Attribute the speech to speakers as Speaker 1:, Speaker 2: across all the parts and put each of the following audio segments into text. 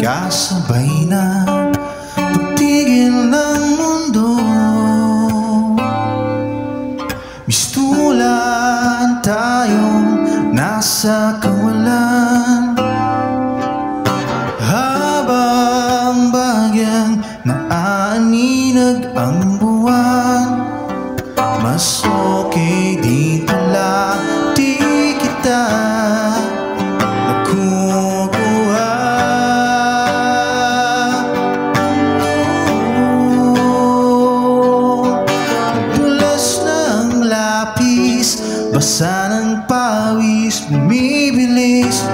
Speaker 1: kaya sabay na pagtigil ng mundo. Mistulan tayong nasa kawalan, habang bagyang naaaninag ang buwan. Mas okay dito lang, di kita nakukuha. Dulas ng lapis, basa ng pawis, bumibilis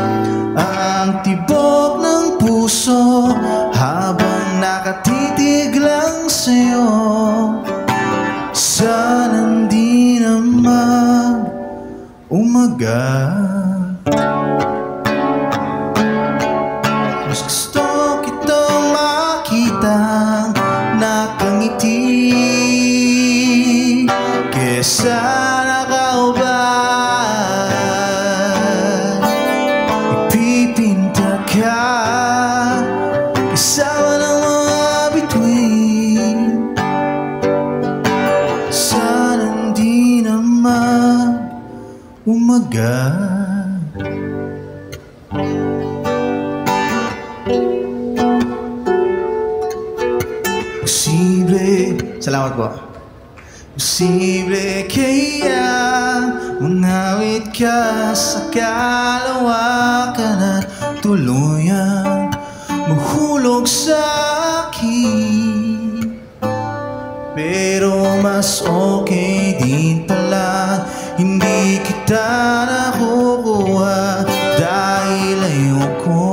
Speaker 1: ang tibok ng puso habang nakatitig lang sa'yo. Sana di na mag-umaga. Mas gusto kitang makitang nakangiti kesa nakaubad. Ipipinta ka kasama ng mga bituin. Sana di na mag-umaga. Posible, salamat po. Posible kaya mangawit ka sa kalawakan at tuluyang mahulog sa akin. Pero mas okay din pala hindi kita nakukuha dahil ayoko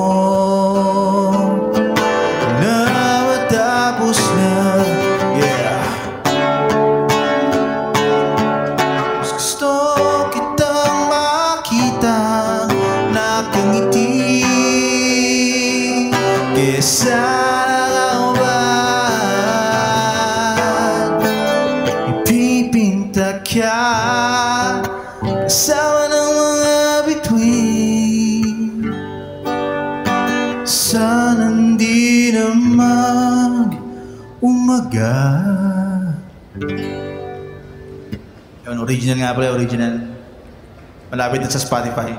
Speaker 1: na matapos na. Yeah. Mas gusto kitang makita nakangiti kesa ka kasama ng mga bituin. Sana di na mag-umaga. Yun, original nga pala, original. Malapit na sa Spotify.